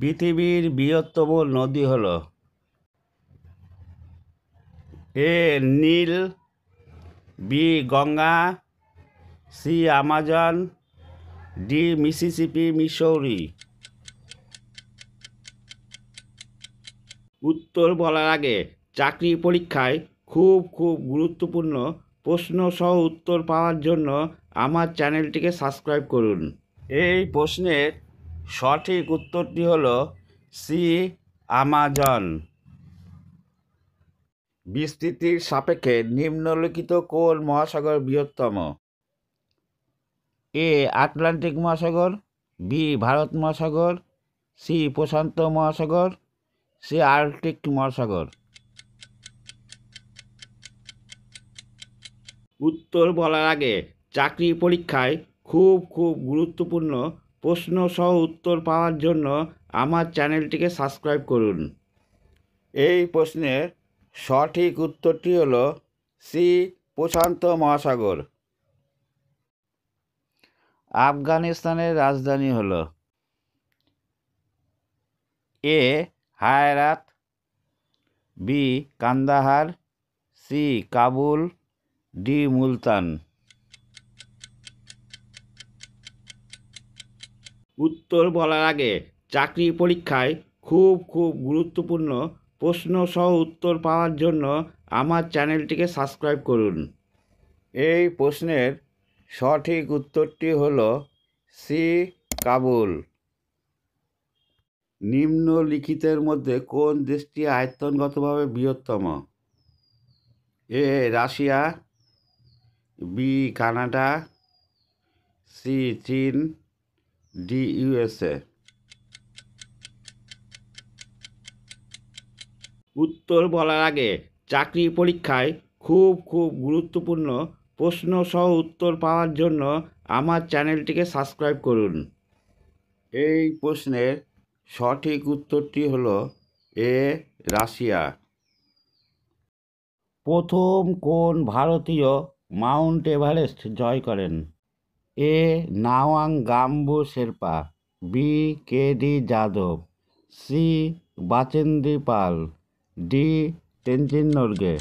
পৃথিবীর বৃহত্তম নদী হল A Nile, B Ganga, C Amazon, D Mississippi Missouri. উত্তর বলার আগে চাকরি পরীক্ষায় খুব গুরুত্বপূর্ণ প্রশ্ন সহ উত্তর পাওয়ার জন্য আমার চ্যানেলটিকে সাবস্ক্রাইব করুন। এই প্রশ্নের সঠিক উত্তরটি হল সি আমাজন। বিস্তৃতির সাপেক্ষে নিম্নলিখিত কোন মহাসাগর বৃহত্তম? এ আটলান্টিক মহাসাগর, বি ভারত মহাসাগর, সি প্রশান্ত মহাসাগর, সি আর্কটিক মহাসাগর। উত্তর বলার আগে চাকরি পরীক্ষায় খুব গুরুত্বপূর্ণ প্রশ্ন সহ উত্তর পাওয়ার জন্য আমার চ্যানেলটিকে সাবস্ক্রাইব করুন। এই প্রশ্নের সঠিক উত্তরটি হল সি প্রশান্ত মহাসাগর। আফগানিস্তানের রাজধানী হল A Herat, B Kandahar, C Kabul, D Multan. উত্তর বলার আগে চাকরি পরীক্ষায় খুব গুরুত্বপূর্ণ প্রশ্ন সহ উত্তর পাওয়ার জন্য আমার চ্যানেলটিকে সাবস্ক্রাইব করুন। এই প্রশ্নের সঠিক উত্তরটি হল সি কাবুল। নিম্নলিখিতের মধ্যে কোন দেশটি আয়তনগতভাবে বৃহত্তম? A Russia, B Canada, C চীন, ডি ইউএসএ। উত্তর বলার আগে চাকরি পরীক্ষায় খুব গুরুত্বপূর্ণ প্রশ্ন সহ উত্তর পাওয়ার জন্য আমার চ্যানেলটিকে সাবস্ক্রাইব করুন। এই প্রশ্নের সঠিক উত্তরটি হল এ রাশিয়া। প্রথম কোন ভারতীয় মাউন্ট এভারেস্ট জয় করেন? A Nawang Gombu Sherpa, B K D Yadav, C Bachendri Pal, D Tenzing Norgay.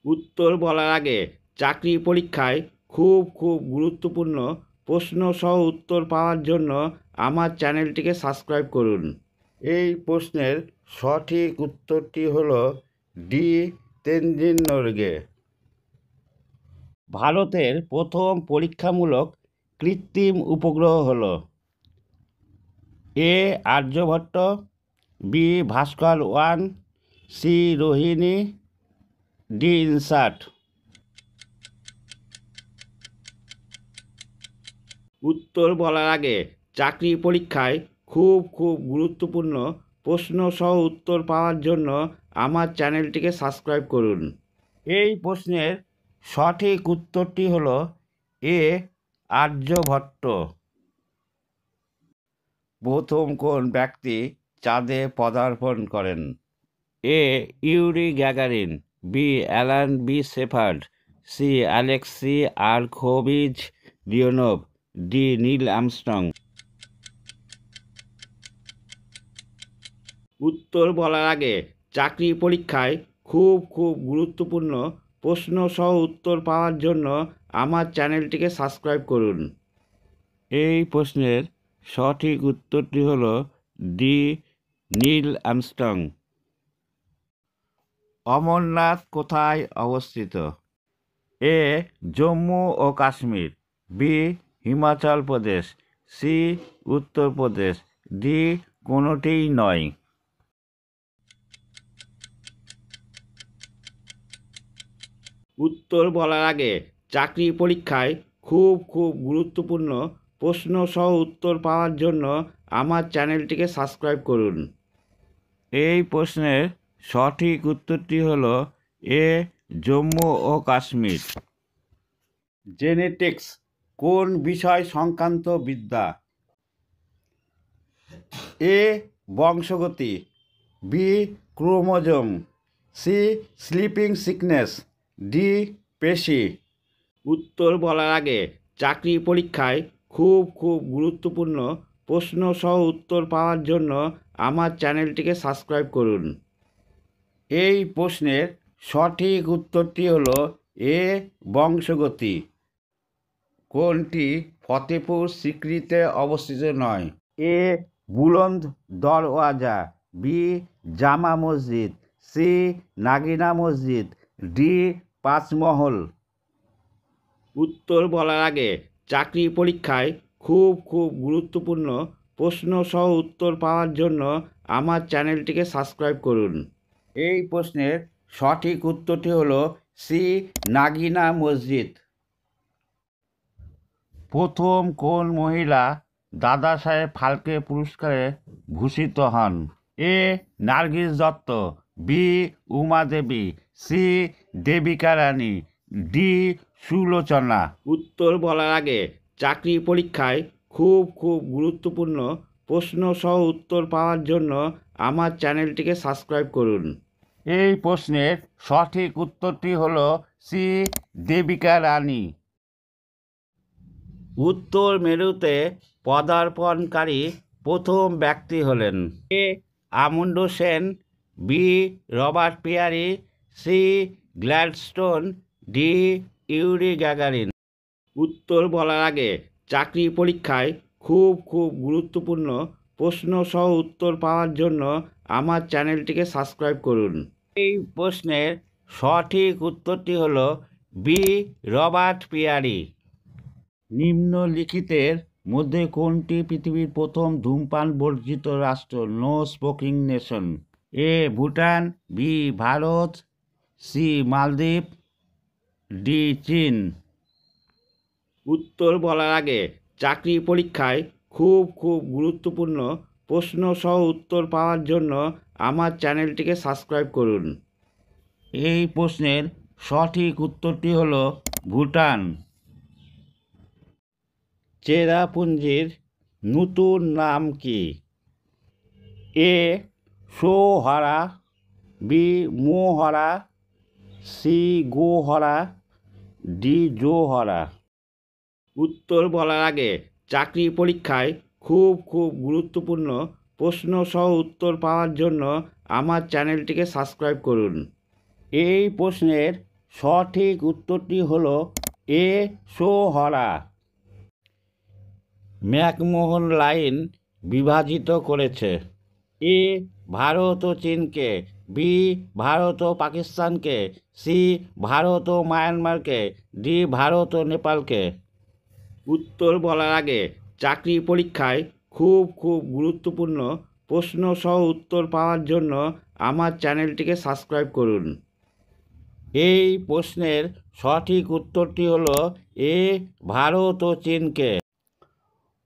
উত্তর বলার আগে চাকরি পরীক্ষায় খুব গুরুত্বপূর্ণ প্রশ্ন সহ উত্তর পাওয়ার জন্য আমার চ্যানেলটিকে সাবস্ক্রাইব করুন। এই প্রশ্নের সঠিক উত্তরটি হল ডি তেনজিং নোরগে। ভারতের প্রথম পরীক্ষামূলক কৃত্রিম উপগ্রহ হল A Aryabhata, B Bhaskara, C Rohini, D INSAT. উত্তর বলার আগে চাকরি পরীক্ষায় খুব গুরুত্বপূর্ণ প্রশ্ন সহ উত্তর পাওয়ার জন্য আমার চ্যানেলটিকে সাবস্ক্রাইব করুন। এই প্রশ্নের সঠিক উত্তরটি হল এ আর্যভট্ট। প্রথম কোন ব্যক্তি চাঁদে পদার্পণ করেন? A Yuri Gagarin, B Alan B Shepard, C Alexei Arkhipovich Leonov, D Neil Armstrong. উত্তর বলার আগে চাকরি পরীক্ষায় খুব গুরুত্বপূর্ণ প্রশ্ন সহ উত্তর পাওয়ার জন্য আমার চ্যানেলটিকে সাবস্ক্রাইব করুন। এই প্রশ্নের সঠিক উত্তরটি হল ডি নীল আর্মস্ট্রং। অমরনাথ কোথায় অবস্থিত? এ জম্মু ও Kashmir, B Himachal Pradesh, C Uttar Pradesh, D কোনোটিই নয়। উত্তর বলার আগে চাকরি পরীক্ষায় খুব গুরুত্বপূর্ণ প্রশ্ন সহ উত্তর পাওয়ার জন্য আমার চ্যানেলটিকে সাবস্ক্রাইব করুন। এই প্রশ্নের সঠিক উত্তরটি হল এ জম্মু ও কাশ্মীর। জেনেটিক্স কোন বিষয় সংক্রান্ত বিদ্যা? এ বংশগতি, B chromosome, C sleeping sickness, D পেশি। উত্তর বলার আগে চাকরি পরীক্ষায় খুব গুরুত্বপূর্ণ প্রশ্ন সহ উত্তর পাওয়ার জন্য আমার চ্যানেলটিকে সাবস্ক্রাইব করুন। এই প্রশ্নের সঠিক উত্তরটি হলো এ বংশগতি। কোনটি ফতেপুর সিক্রিতে অবস্থিত নয়? এ বুলন্দ দরওয়াজা, বি জামা মসজিদ, সি নাগিনা মসজিদ, ডি পাঁচমহল। উত্তর বলার আগে চাকরি পরীক্ষায় খুব গুরুত্বপূর্ণ প্রশ্ন সহ উত্তর পাওয়ার জন্য আমার চ্যানেলটিকে সাবস্ক্রাইব করুন। এই প্রশ্নের সঠিক উত্তরটি হলো সি নাগিনা মসজিদ। প্রথম কোন মহিলা দাদা সাহেব ফালকে পুরস্কারে ভূষিত হন? এ নার্গিস দত্ত, বি উমা দেবী, সি দেবিকা রানী, ডি সুলোচনা। উত্তর বলার আগে চাকরি পরীক্ষায় খুব গুরুত্বপূর্ণ প্রশ্ন সহ উত্তর পাওয়ার জন্য আমার চ্যানেলটিকে সাবস্ক্রাইব করুন। এই প্রশ্নের সঠিক উত্তরটি হলো সি দেবিকা রানী। উত্তর মেরুতে পদার্পণকারী প্রথম ব্যক্তি হলেন? A Amundsen, B Robert Peary, C Gladstone, D Yuri Gagarin. উত্তর বলার আগে চাকরি পরীক্ষায় খুব গুরুত্বপূর্ণ প্রশ্ন সহ উত্তর পাওয়ার জন্য আমার চ্যানেলটিকে সাবস্ক্রাইব করুন। এই প্রশ্নের সঠিক উত্তরটি হলো বি রবার্ট পিয়ারি। নিম্নলিখিতের মধ্যে কোনটি পৃথিবীর প্রথম ধূমপান বর্জিত রাষ্ট্র? No smoking nation? A Bhutan, B Bharat, C Maldives, D চীন। উত্তর বলার আগে চাকরি পরীক্ষায় খুব গুরুত্বপূর্ণ প্রশ্ন সহ উত্তর পাওয়ার জন্য আমার চ্যানেলটিকে সাবস্ক্রাইব করুন। এই প্রশ্নের সঠিক উত্তরটি হলো ভুটান। চেরাপুঞ্জির নতুন নাম কি? এ Sohra, B Mohra, C গোহরা, D Zohra. উত্তর বলার আগে চাকরি পরীক্ষায় খুব গুরুত্বপূর্ণ প্রশ্ন সহ উত্তর পাওয়ার জন্য আমার চ্যানেলটিকে সাবস্ক্রাইব করুন। এই প্রশ্নের সঠিক উত্তরটি হলো এ সোহরা। ম্যাকমোহন লাইন বিভাজিত করেছে? এ ভারত ও চীনকে, বি ভারত ও পাকিস্তানকে, সি ভারত ও মায়ানমারকে, ডি ভারত ও নেপালকে। উত্তর বলার আগে চাকরি পরীক্ষায় খুব গুরুত্বপূর্ণ প্রশ্ন সহ উত্তর পাওয়ার জন্য আমার চ্যানেলটিকে সাবস্ক্রাইব করুন। এই প্রশ্নের সঠিক উত্তরটি হলো এ ভারত ও চীনকে।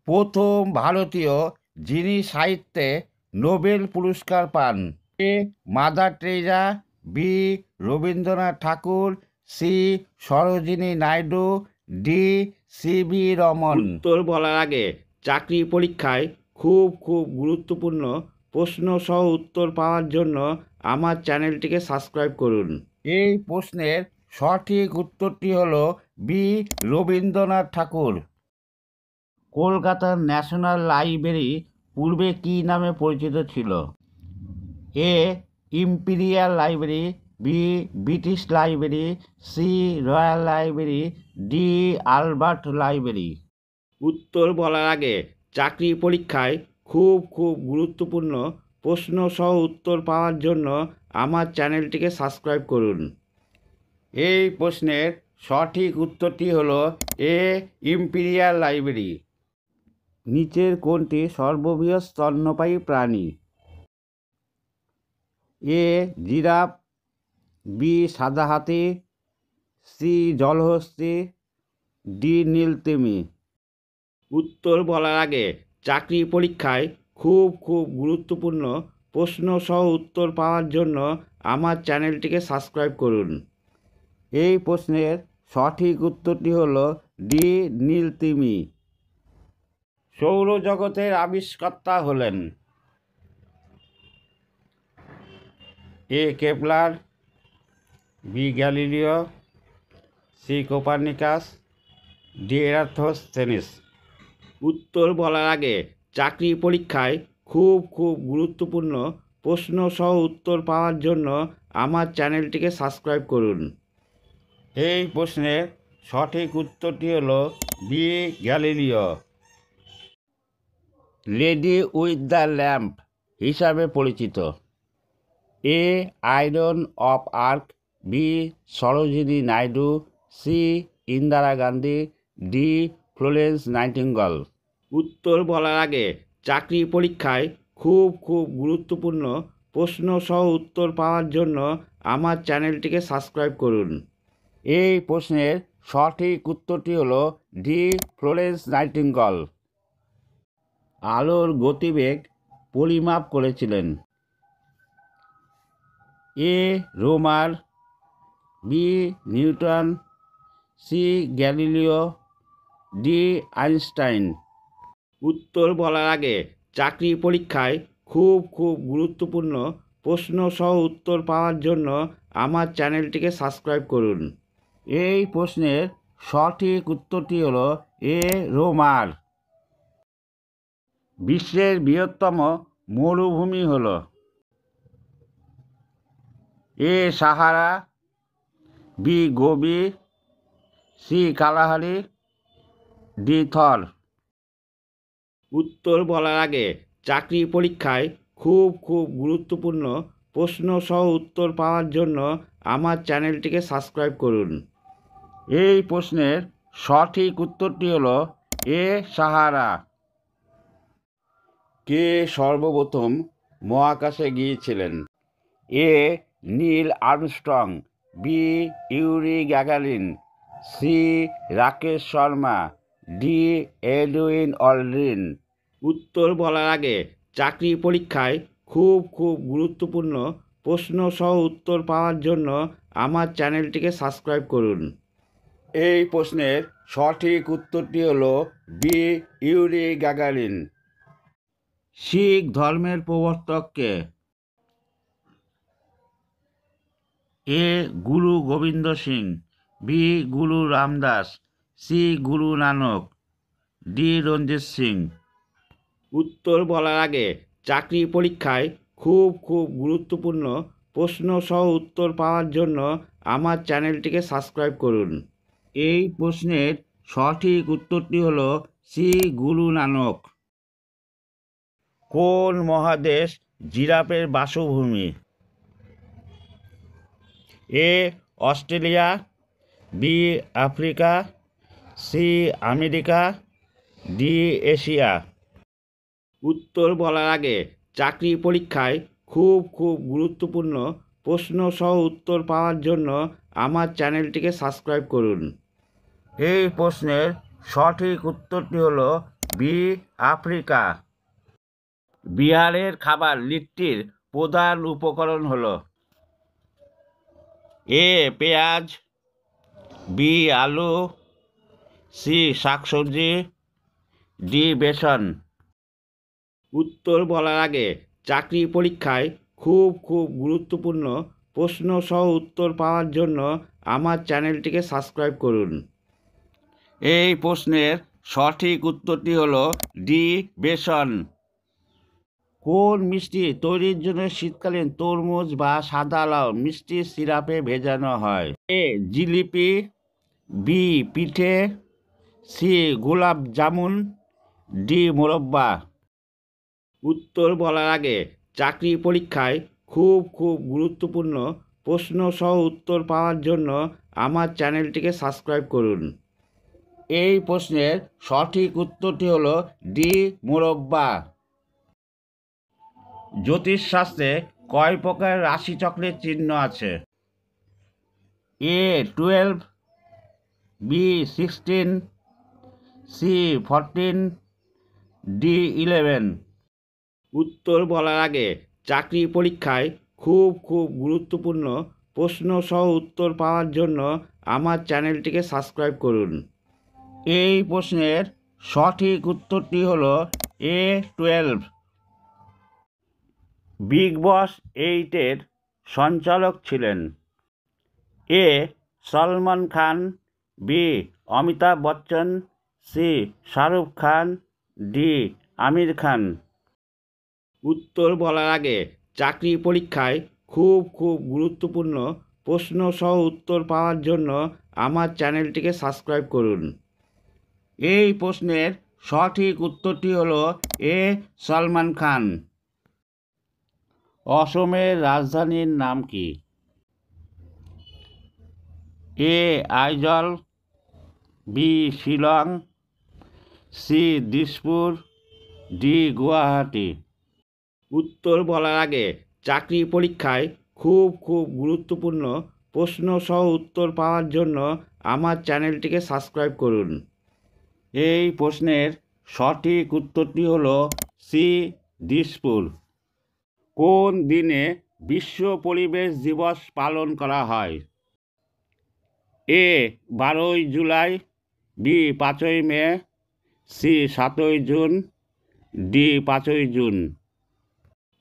প্রথম ভারতীয় যিনি সাহিত্যে নোবেল পুরস্কার পান? A Mother Teresa, B Rabindranath Thakur, C Sarojini Naidu, D CV Raman. উত্তর বলার আগে চাকরি পরীক্ষায় খুব গুরুত্বপূর্ণ প্রশ্ন সহ উত্তর পাওয়ার জন্য আমার চ্যানেলটিকে সাবস্ক্রাইব করুন। এই প্রশ্নের সঠিক উত্তরটি হলো বি রবীন্দ্রনাথ ঠাকুর। কলকাতার ন্যাশনাল লাইব্রেরি পূর্বে কী নামে পরিচিত ছিল? A Imperial Library, B British Library, C Royal Library, D Albert Library. উত্তর বলার আগে চাকরি পরীক্ষায় খুব গুরুত্বপূর্ণ প্রশ্ন সহ উত্তর পাওয়ার জন্য আমার চ্যানেলটিকে সাবস্ক্রাইব করুন। এই প্রশ্নের সঠিক উত্তরটি হলো এ ইম্পিরিয়াল লাইব্রেরি। নিচের কোনটি সর্ববৃহৎ স্তন্যপায়ী প্রাণী? এ জিরাফ, বি সাদা হাতি, সি জলহস্তী, ডি নীলতিমি। উত্তর বলার আগে চাকরি পরীক্ষায় খুব গুরুত্বপূর্ণ প্রশ্ন সহ উত্তর পাওয়ার জন্য আমার চ্যানেলটিকে সাবস্ক্রাইব করুন। এই প্রশ্নের সঠিক উত্তরটি হলো ডি নীলতিমি। সৌরজগতের আবিষ্কর্তা হলেন? A Kepler, B Galileo, C Copernicus, D Eratosthenes. উত্তর বলার আগে চাকরি পরীক্ষায় খুব গুরুত্বপূর্ণ প্রশ্ন সহ উত্তর পাওয়ার জন্য আমার চ্যানেলটিকে সাবস্ক্রাইব করুন। এই প্রশ্নের সঠিক উত্তরটি হলো B Galileo. Lady with the lamp হিসাবে পরিচিত। A iron of Arc, B Sarojini Naidu, C Indira Gandhi, D Florence Nightingale. উত্তর বলার আগে চাকরি পরীক্ষায় খুব গুরুত্বপূর্ণ প্রশ্ন সহ উত্তর পাওয়ার জন্য আমার চ্যানেলটিকে সাবস্ক্রাইব করুন। এই প্রশ্নের সঠিক উত্তরটি হলো ডি ফ্লোরেন্স নাইটিঙ্গেল। আলোর গতিবেগ পরিমাপ করেছিলেন। A Roemer, B Newton, C Galileo, D Einstein. উত্তর বলার আগে চাকরি পরীক্ষায় খুব গুরুত্বপূর্ণ প্রশ্ন সহ উত্তর পাওয়ার জন্য আমার চ্যানেলটিকে সাবস্ক্রাইব করুন। এই প্রশ্নের সঠিক উত্তরটি হলো এ রোমার। বিশ্বের বৃহত্তম মরুভূমি হল A Sahara, B Gobi, C Kalahari, D Thar. উত্তর বলার আগে চাকরি পরীক্ষায় খুব গুরুত্বপূর্ণ প্রশ্ন সহ উত্তর পাওয়ার জন্য আমার চ্যানেলটিকে সাবস্ক্রাইব করুন। এই প্রশ্নের সঠিক উত্তরটি হলো এ সাহারা। কে সর্বপ্রথম মহাকাশে গিয়েছিলেন? A Neil Armstrong, B Yuri Gagarin, C Rakesh Sharma, D Edwin Aldrin. উত্তর বলার আগে চাকরি পরীক্ষায় খুব গুরুত্বপূর্ণ প্রশ্ন সহ উত্তর পাওয়ার জন্য আমার চ্যানেলটিকে সাবস্ক্রাইব করুন। এই প্রশ্নের সঠিক উত্তরটি হলো বি ইউরি গ্যাগারিন। শিখ ধর্মের প্রবর্তক কে? এ গুরু গোবিন্দ সিং, বি গুরু রামদাস, সি গুরু নানক, ডি রঞ্জিত সিং। উত্তর বলার আগে চাকরি পরীক্ষায় খুব গুরুত্বপূর্ণ প্রশ্ন সহ উত্তর পাওয়ার জন্য আমার চ্যানেলটিকে সাবস্ক্রাইব করুন। এই প্রশ্নের সঠিক উত্তরটি হলো সি গুরু নানক। কোন মহাদেশ জিরাফের বাসভূমি? A Australia, B Africa, C America, D Asia. উত্তর বলার আগে চাকরি পরীক্ষায় খুব গুরুত্বপূর্ণ প্রশ্ন সহ উত্তর পাওয়ার জন্য আমার চ্যানেলটিকে সাবস্ক্রাইব করুন। এই প্রশ্নের সঠিক উত্তরটি হলো বি আফ্রিকা। বিহারের খাবার লিট্টির প্রধান উপকরণ হলো এ পেঁয়াজ, বি আলু, সি শাকসবজি, ডি বেসন। উত্তর বলার আগে চাকরি পরীক্ষায় খুব গুরুত্বপূর্ণ প্রশ্ন সহ উত্তর পাওয়ার জন্য আমার চ্যানেলটিকে সাবস্ক্রাইব করুন। এই প্রশ্নের সঠিক উত্তরটি হলো ডি বেসন। কোন মিষ্টি তৈরির জন্য শীতকালীন তরমুজ বা সাদা লাউ মিষ্টি সিরাপে ভেজানো হয়? এ জিলিপি, বি পিঠে, সি গোলাপ জামুন, ডি মোরব্বা। উত্তর বলার আগে চাকরি পরীক্ষায় খুব গুরুত্বপূর্ণ প্রশ্ন সহ উত্তর পাওয়ার জন্য আমার চ্যানেলটিকে সাবস্ক্রাইব করুন। এই প্রশ্নের সঠিক উত্তরটি হলো ডি মোরব্বা। জ্যোতিষশাস্ত্রে কয় প্রকার রাশিচক্রের চিহ্ন আছে? এ 12, বি 16, সি 14, ডি 11। উত্তর বলার আগে চাকরি পরীক্ষায় খুব গুরুত্বপূর্ণ প্রশ্ন সহ উত্তর পাওয়ার জন্য আমার চ্যানেলটিকে সাবস্ক্রাইব করুন। এই প্রশ্নের সঠিক উত্তরটি হলো এ 12। বিগ বস 8-এর সঞ্চালক ছিলেন এ Salman Khan, B Amitabh Bachchan, C Shahrukh Khan, D Aamir Khan. উত্তর বলার আগে চাকরি পরীক্ষায় খুব গুরুত্বপূর্ণ প্রশ্ন সহ উত্তর পাওয়ার জন্য আমার চ্যানেলটিকে সাবস্ক্রাইব করুন। এই প্রশ্নের সঠিক উত্তরটি হলো এ সলমান খান। অসমের রাজধানীর নাম কি? A Aizawl, B Shillong, C Dispur, D Guwahati. উত্তর বলার আগে চাকরি পরীক্ষায় খুব গুরুত্বপূর্ণ প্রশ্ন সহ উত্তর পাওয়ার জন্য আমার চ্যানেলটিকে সাবস্ক্রাইব করুন। এই প্রশ্নের সঠিক উত্তরটি হলো সি দিসপুর। কোন দিনে বিশ্ব পরিবেশ দিবস পালন করা হয়? এ 12ই জুলাই, বি 5ই মে, সি 7ই জুন, ডি 5ই জুন।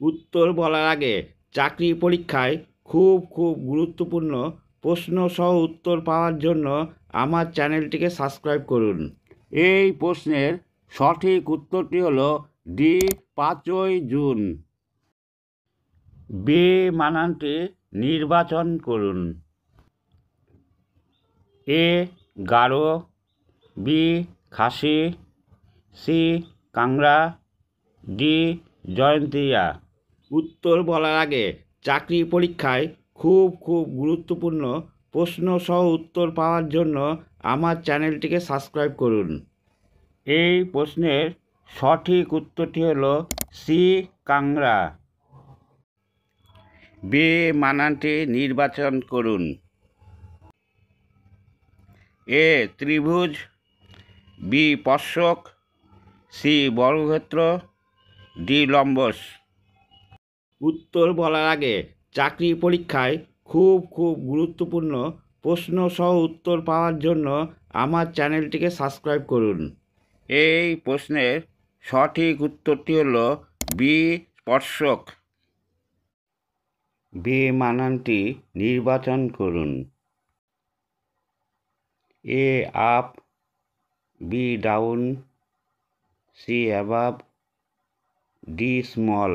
উত্তর বলার আগে চাকরি পরীক্ষায় খুব গুরুত্বপূর্ণ প্রশ্ন সহ উত্তর পাওয়ার জন্য আমার চ্যানেলটিকে সাবস্ক্রাইব করুন। এই প্রশ্নের সঠিক উত্তরটি হলো ডি 5ই জুন। বি বানানটি নির্বাচন করুন। এ গারো, বি খাসি, সি কাংড়া, ডি জয়ন্তিয়া। উত্তর বলার আগে চাকরি পরীক্ষায় খুব গুরুত্বপূর্ণ প্রশ্ন সহ উত্তর পাওয়ার জন্য আমার চ্যানেলটিকে সাবস্ক্রাইব করুন। এই প্রশ্নের সঠিক উত্তরটি হলো সি কাংড়া। বি বানানটি নির্বাচন করুন। এ ত্রিভুজ, বি স্পর্শক, সি বর্গক্ষেত্র, ডি লম্বস। উত্তর বলার আগে চাকরি পরীক্ষায় খুব গুরুত্বপূর্ণ প্রশ্ন সহ উত্তর পাওয়ার জন্য আমার চ্যানেলটিকে সাবস্ক্রাইব করুন। এই প্রশ্নের সঠিক উত্তরটি হলো বি স্পর্শক। বি বানানটি নির্বাচন করুন। A up, B down, C above, D small.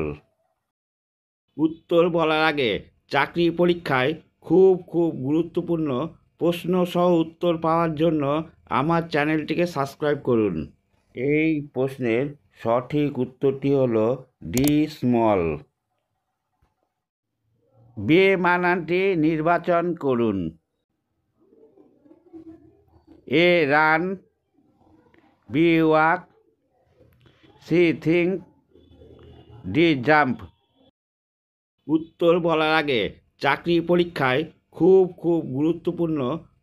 উত্তর বলার আগে চাকরি পরীক্ষায় খুব গুরুত্বপূর্ণ প্রশ্ন সহ উত্তর পাওয়ার জন্য আমার চ্যানেলটিকে সাবস্ক্রাইব করুন। এই প্রশ্নের সঠিক উত্তরটি হলো ডি স্মল। বি বানানটি নির্বাচন করুন। A run, B walk, C think, D jump. উত্তর বলার আগে চাকরি পরীক্ষায় খুব গুরুত্বপূর্ণ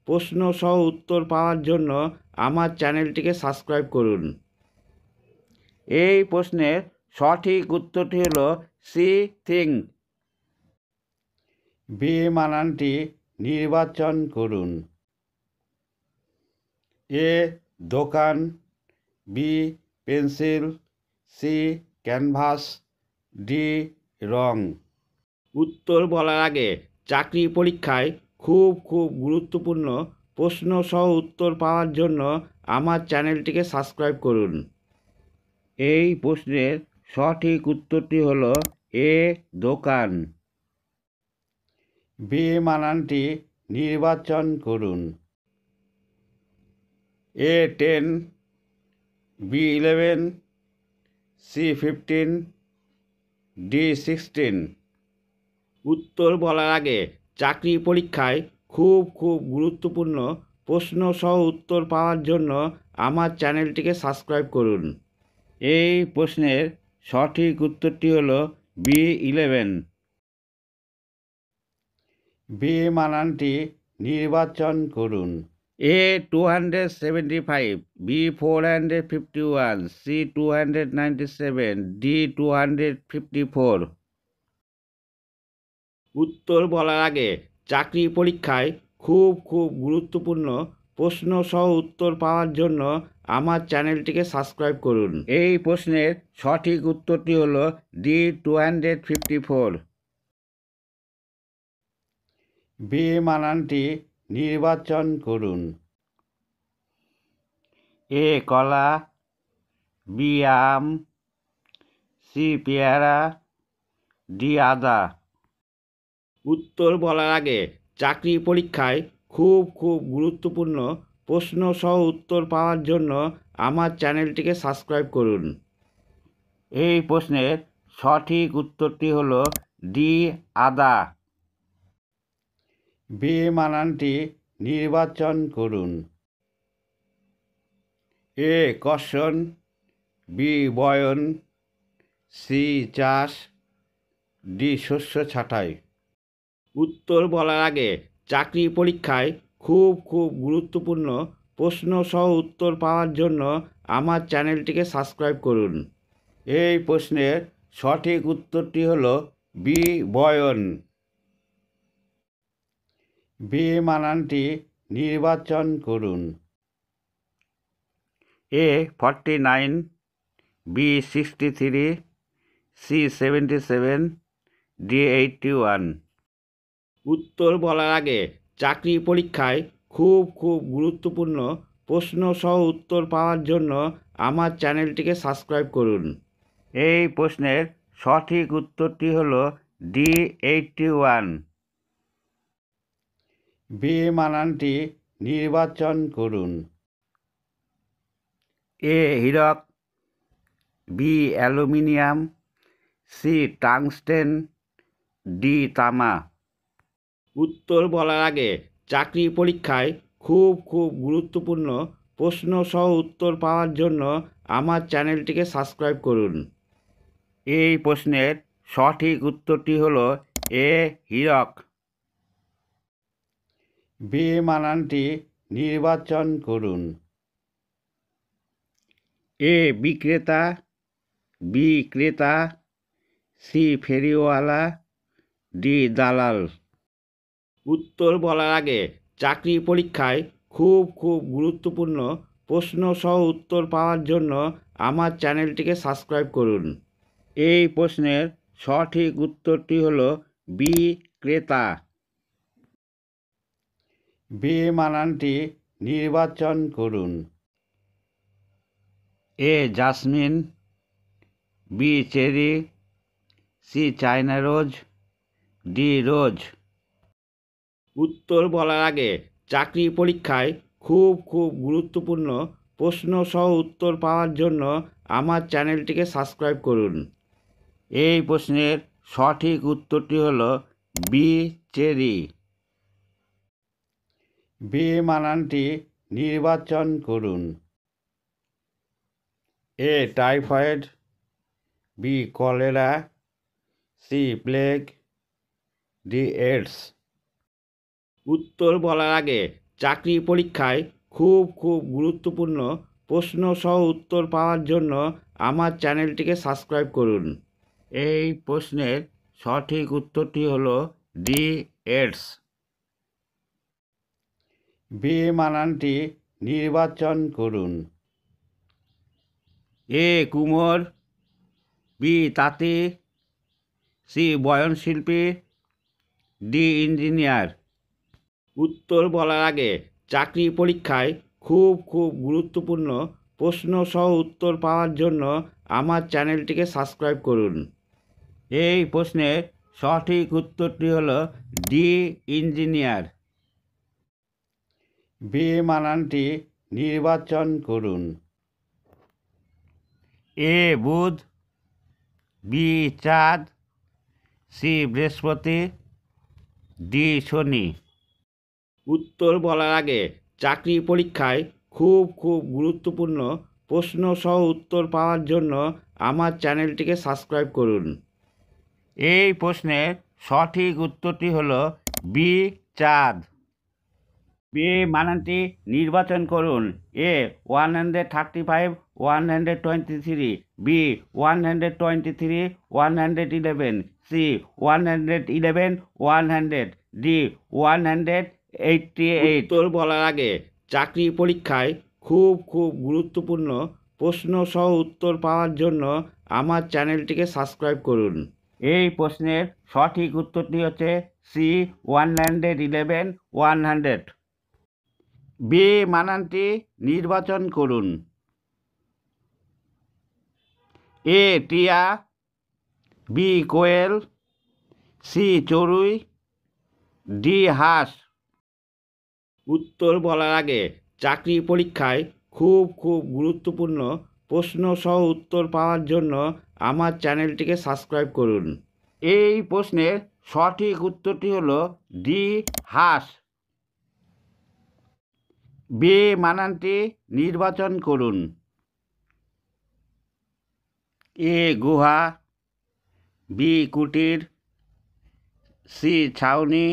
প্রশ্ন সহ উত্তর পাওয়ার জন্য আমার চ্যানেলটিকে সাবস্ক্রাইব করুন। এই প্রশ্নের সঠিক উত্তরটি হলো সি থিঙ্ক। বি বানানটি নির্বাচন করুন। এ দোকান, B pencil, C canvas, D রং। উত্তর বলার আগে চাকরি পরীক্ষায় খুব গুরুত্বপূর্ণ প্রশ্ন সহ উত্তর পাওয়ার জন্য আমার চ্যানেলটিকে সাবস্ক্রাইব করুন। এই প্রশ্নের সঠিক উত্তরটি হলো এ দোকান। বি বানানটি নির্বাচন করুন। এ 10, বি 11, সি 15, ডি 16। উত্তর বলার আগে চাকরি পরীক্ষায় খুব গুরুত্বপূর্ণ প্রশ্ন সহ উত্তর পাওয়ার জন্য আমার চ্যানেলটিকে সাবস্ক্রাইব করুন। এই প্রশ্নের সঠিক উত্তরটি হলো বি 11। বি বানানটি নির্বাচন করুন। এ 275, বি 451, সি 297, ডি 254। উত্তর বলার আগে চাকরি পরীক্ষায় খুব গুরুত্বপূর্ণ প্রশ্ন সহ উত্তর পাওয়ার জন্য আমার চ্যানেলটিকে সাবস্ক্রাইব করুন। এই প্রশ্নের সঠিক উত্তরটি হলো ডি 254। বি বানানটি নির্বাচন করুন। এ কলা, বি আম, সি পেয়ারা, ডি আদা। উত্তর বলার আগে চাকরি পরীক্ষায় খুব খুব গুরুত্বপূর্ণ প্রশ্ন সহ উত্তর পাওয়ার জন্য আমার চ্যানেলটিকে সাবস্ক্রাইব করুন। এই প্রশ্নের সঠিক উত্তরটি হল ডি আদা। বে বানানটি নির্বাচন করুন। এ কর্ষণ, বি বয়ন, সি চাষ, ডি শস্য ছাঁটাই। উত্তর বলার আগে চাকরি পরীক্ষায় খুব খুব গুরুত্বপূর্ণ প্রশ্ন সহ উত্তর পাওয়ার জন্য আমার চ্যানেলটিকে সাবস্ক্রাইব করুন। এই প্রশ্নের সঠিক উত্তরটি হল বি বয়ন। বে বানানটি নির্বাচন করুন। এ 49, বি 63, সি 77, ডি 81। উত্তর বলার আগে চাকরি পরীক্ষায় খুব খুব গুরুত্বপূর্ণ প্রশ্ন সহ উত্তর পাওয়ার জন্য আমার চ্যানেলটিকে সাবস্ক্রাইব করুন। এই প্রশ্নের সঠিক উত্তরটি হল ডি 81। বে বানানটি নির্বাচন করুন। এ হীরক, B aluminium, C tungsten, D তামা। উত্তর বলার আগে চাকরি পরীক্ষায় খুব খুব গুরুত্বপূর্ণ প্রশ্ন সহ উত্তর পাওয়ার জন্য আমার চ্যানেলটিকে সাবস্ক্রাইব করুন। এই প্রশ্নের সঠিক উত্তরটি হল এ হীরক। বে বানানটি নির্বাচন করুন। এ বিক্রেতা, বি ক্রেতা, সি ফেরিওয়ালা, ডি দালাল। উত্তর বলার আগে চাকরি পরীক্ষায় খুব খুব গুরুত্বপূর্ণ প্রশ্ন সহ উত্তর পাওয়ার জন্য আমার চ্যানেলটিকে সাবস্ক্রাইব করুন। এই প্রশ্নের সঠিক উত্তরটি হল বি ক্রেতা। বে বানানটি নির্বাচন করুন। A jasmine, B cherry, C China rose, D rose. উত্তর বলার আগে চাকরি পরীক্ষায় খুব খুব গুরুত্বপূর্ণ প্রশ্ন সহ উত্তর পাওয়ার জন্য আমার চ্যানেলটিকে সাবস্ক্রাইব করুন। এই প্রশ্নের সঠিক উত্তরটি হল বি চেরি। বে বানানটি নির্বাচন করুন। A typhoid, B cholera, C plague, D AIDS. উত্তর বলার আগে চাকরি পরীক্ষায় খুব খুব গুরুত্বপূর্ণ প্রশ্ন সহ উত্তর পাওয়ার জন্য আমার চ্যানেলটিকে সাবস্ক্রাইব করুন। এই প্রশ্নের সঠিক উত্তরটি হল ডি এইডস। বে বানানটি নির্বাচন করুন। এ কুমোর, বি তাঁতি, সি বয়নশিল্পী, ডি ইঞ্জিনিয়ার। উত্তর বলার আগে চাকরি পরীক্ষায় খুব খুব গুরুত্বপূর্ণ প্রশ্ন সহ উত্তর পাওয়ার জন্য আমার চ্যানেলটিকে সাবস্ক্রাইব করুন। এই প্রশ্নের সঠিক উত্তরটি হল ডি ইঞ্জিনিয়ার। বে বানানটি নির্বাচন করুন। এ বুধ, বি চাঁদ, সি বৃহস্পতি, ডি শনি। উত্তর বলার আগে চাকরি পরীক্ষায় খুব খুব গুরুত্বপূর্ণ প্রশ্ন সহ উত্তর পাওয়ার জন্য আমার চ্যানেলটিকে সাবস্ক্রাইব করুন। এই প্রশ্নের সঠিক উত্তরটি হল বি চাঁদ। বে বানানটি নির্বাচন করুন। এ 135, 123, বি 123, 111, সি 111, 100, ডি 188। উত্তর বলার আগে চাকরি পরীক্ষায় খুব খুব গুরুত্বপূর্ণ প্রশ্ন সহ উত্তর পাওয়ার জন্য আমার চ্যানেলটিকে সাবস্ক্রাইব করুন। এই প্রশ্নের সঠিক উত্তরটি হচ্ছে সি 111, 100। বে বানানটি নির্বাচন করুন। এ টিয়া, বি কোয়েল, সি চড়ুই, ডি হাঁস। উত্তর বলার আগে চাকরি পরীক্ষায় খুব খুব গুরুত্বপূর্ণ প্রশ্ন সহ উত্তর পাওয়ার জন্য আমার চ্যানেলটিকে সাবস্ক্রাইব করুন। এই প্রশ্নের সঠিক উত্তরটি হলো ডি হাঁস। বে বানানটি নির্বাচন করুন। এ গুহা, বি কুটির, সি ছাউনি,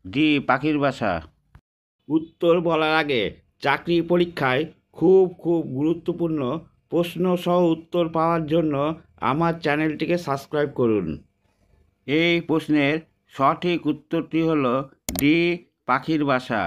ডি পাখির বাসা। উত্তর বলার আগে চাকরি পরীক্ষায় খুব খুব গুরুত্বপূর্ণ প্রশ্ন সহ উত্তর পাওয়ার জন্য আমার চ্যানেলটিকে সাবস্ক্রাইব করুন। এই প্রশ্নের সঠিক উত্তরটি হলো ডি পাখির বাসা।